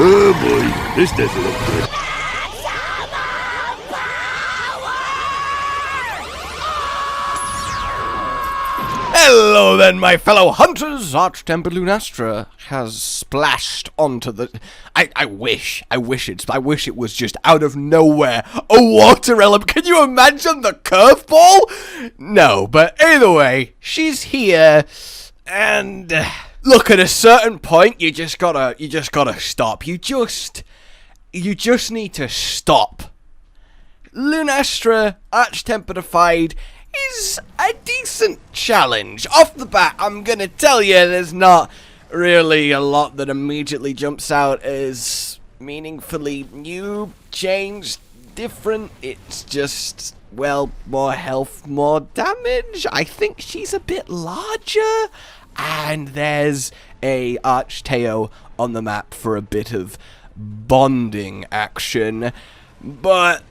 Oh boy, this doesn't look good. Hello then, my fellow hunters! Arch-Tempered Lunastra has splashed onto the... I wish it was just out of nowhere a water element. Can you imagine the curveball? No, but either way, she's here, and look, at a certain point, you just gotta stop. You just need to stop. Lunastra Arch-Temperified is a decent challenge. Off the bat, I'm gonna tell you, there's not really a lot that immediately jumps out as meaningfully new, changed, different. It's just, well, more health, more damage. I think she's a bit larger, and there's a Archteo on the map for a bit of bonding action, but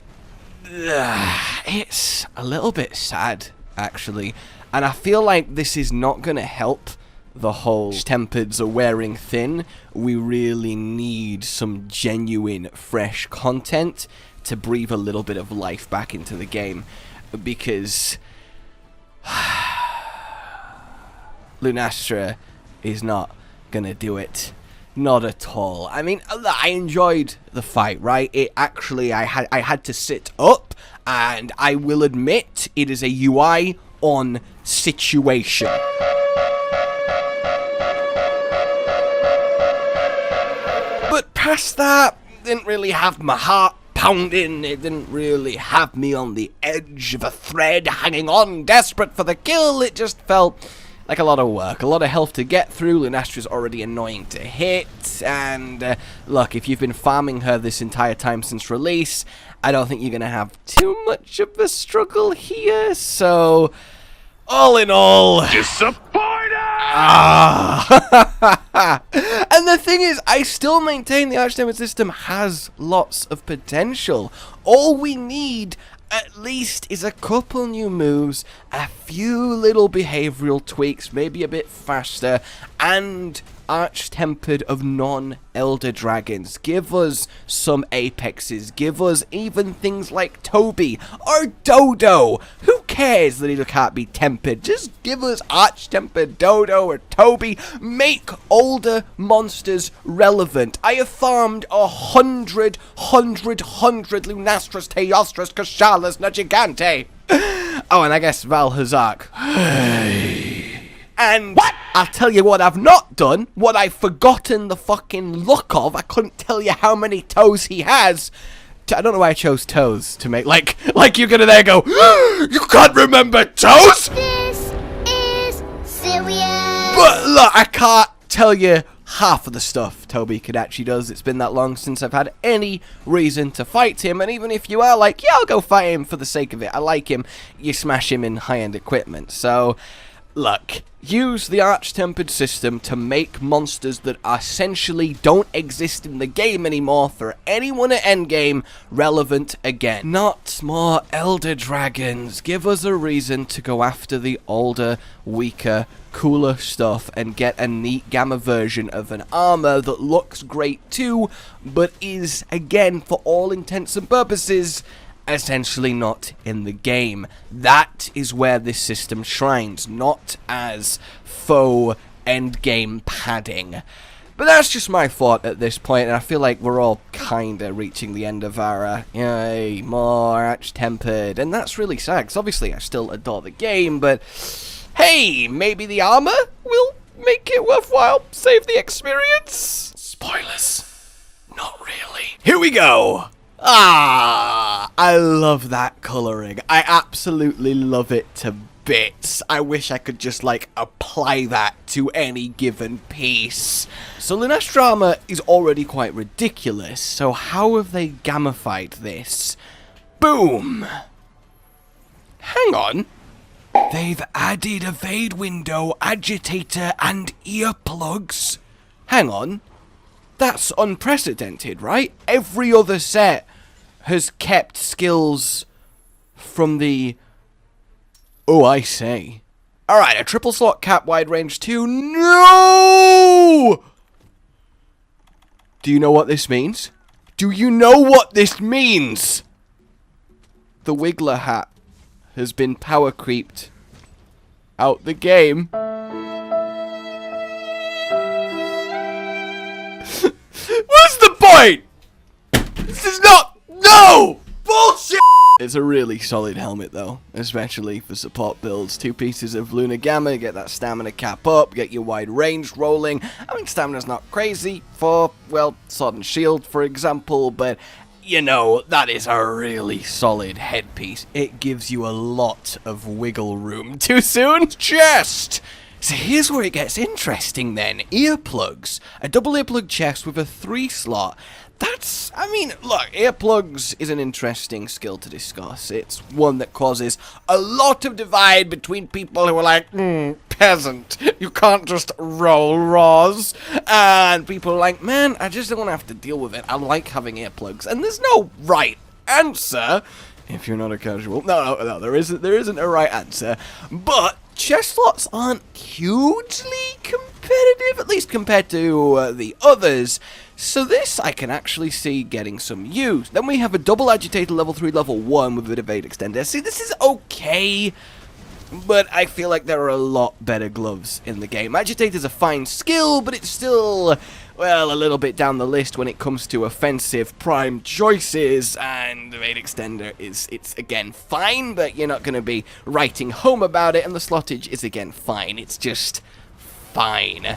it's a little bit sad, actually, and I feel like this is not going to help the whole Tempereds are wearing thin. We really need some genuine, fresh content to breathe a little bit of life back into the game, because Lunastra is not going to do it. Not at all. I mean, I enjoyed the fight, right? It actually, I had to sit up, and I will admit, it is a UI on situation. But past that, didn't really have my heart pounding. It didn't really have me on the edge of a thread, hanging on, desperate for the kill. It just felt like a lot of work, a lot of health to get through. Lunastra's already annoying to hit, and look, if you've been farming her this entire time since release, I don't think you're going to have too much of a struggle here, so all in all, Disappointed! And the thing is, I still maintain the Arch-Tempered system has lots of potential. All we need at least is a couple new moves, a few little behavioral tweaks, maybe a bit faster, and Arch-Tempered of non-Elder Dragons. Give us some Apexes, give us even things like Toby or Dodo. Who cares that he can't be tempered? Just give us Arch-Tempered Dodo or Toby. Make older monsters relevant. I have farmed 100 Lunastras, Teostras, Kashalas, Nagigante. Oh, and I guess Valhazak. And what? I'll tell you what I've not done, what I've forgotten the fucking look of. I couldn't tell you how many toes he has. I don't know why I chose toes to make, like you're gonna there go, you can't remember toes? This is serious. But look, I can't tell you half of the stuff Toby Kadachi does. It's been that long since I've had any reason to fight him, and even if you are like, yeah, I'll go fight him for the sake of it, I like him, you smash him in high-end equipment. So look, use the Arch-Tempered system to make monsters that essentially don't exist in the game anymore for anyone at endgame relevant again. Not more Elder Dragons. Give us a reason to go after the older, weaker, cooler stuff and get a neat gamma version of an armor that looks great too, but is, again, for all intents and purposes, essentially not in the game. That is where this system shines, not as faux endgame padding. But that's just my thought at this point, and I feel like we're all kinda reaching the end of our, yay, more Arch-Tempered, and that's really sad, because obviously I still adore the game, but hey, maybe the armor will make it worthwhile, save the experience? Spoilers. Not really. Here we go! I love that coloring. I absolutely love it to bits. I wish I could just, like, apply that to any given piece. So Lunastra armor is already quite ridiculous, so how have they gamified this? Boom! Hang on. They've added a Vade window, agitator, and earplugs. Hang on. That's unprecedented, right? Every other set has kept skills from the... Oh, I say. Alright, a triple slot cap wide range 2. No! Do you know what this means? Do you know what this means? The Wiggler hat has been power creeped out the game. What's the point? This is not... No! Bullshit! It's a really solid helmet though, especially for support builds. 2 pieces of Lunar Gamma, get that stamina cap up, get your wide range rolling. I mean, stamina's not crazy for, well, Sword and Shield for example, but you know, that is a really solid headpiece. It gives you a lot of wiggle room. Too soon? Chest! So here's where it gets interesting then. Earplugs. A double earplug chest with a 3 slot. That's, I mean, look, earplugs is an interesting skill to discuss. It's one that causes a lot of divide between people who are like, peasant, you can't just roll raws. And people are like, man, I just don't want to have to deal with it. I like having earplugs. And there's no right answer. If you're not a casual. No, there isn't a right answer. But chest slots aren't hugely competitive, at least compared to the others. So this I can actually see getting some use. Then we have a double agitator level 3, level 1 with a bit of evade extender. See, this is okay, but I feel like there are a lot better gloves in the game. Agitator's a fine skill, but it's still, well, a little bit down the list when it comes to offensive prime choices, and evade extender it's again fine, but you're not going to be writing home about it, and the slottage is again fine. It's just fine.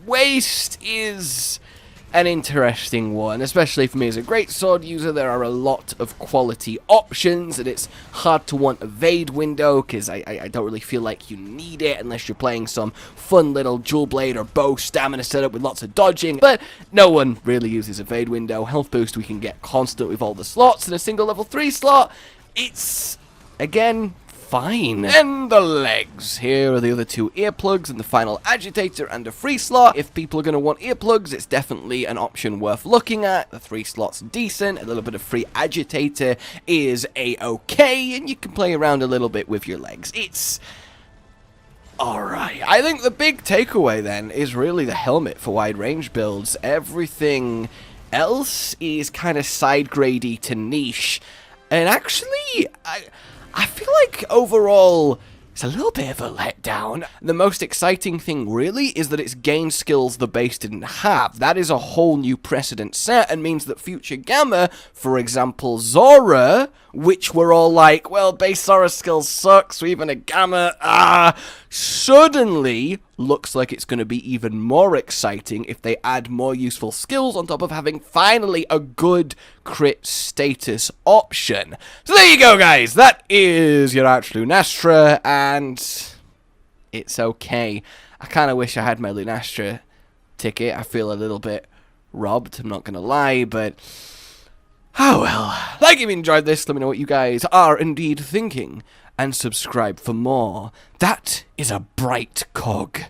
Waist is an interesting one, especially for me as a great sword user. There are a lot of quality options, and it's hard to want evade window, because I don't really feel like you need it unless you're playing some fun little dual blade or bow stamina setup with lots of dodging, but no one really uses evade window. Health boost we can get constant with all the slots in a single level 3 slot. It's, again, fine. And the legs. Here are the other 2 earplugs and the final agitator and a free slot. If people are going to want earplugs, it's definitely an option worth looking at. The 3 slot's decent. A little bit of free agitator is a-okay, and you can play around a little bit with your legs. It's alright. I think the big takeaway then is really the helmet for wide range builds. Everything else is kind of side grady to niche. And actually, I feel like overall it's a little bit of a letdown. The most exciting thing really is that it's gained skills the base didn't have. That is a whole new precedent set and means that future Gamma, for example Zora, which we're all like, well, base Zora skills suck, so even a Gamma, suddenly looks like it's going to be even more exciting if they add more useful skills on top of having finally a good crit status option. So there you go, guys. That is your Arch Lunastra, and it's okay. I kind of wish I had my Lunastra ticket. I feel a little bit robbed, I'm not going to lie, but oh well. Like if you enjoyed this, let me know what you guys are indeed thinking, and subscribe for more. That is a bright cog.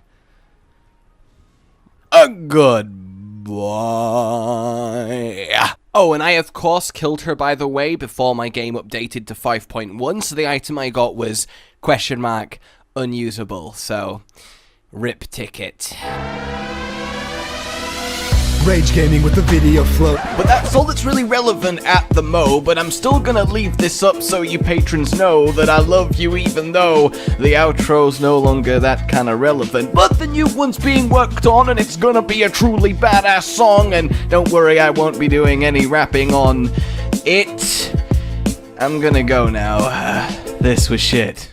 A goodbye. Oh, and I of course killed her, by the way, before my game updated to 5.1, so the item I got was (unusable), so rip ticket. Rage Gaming with the video flow. But that's all that's really relevant at the mo, but I'm still gonna leave this up so you patrons know that I love you even though the outro's no longer that kind of relevant. But the new one's being worked on and it's gonna be a truly badass song, and don't worry, I won't be doing any rapping on it. I'm gonna go now. This was shit.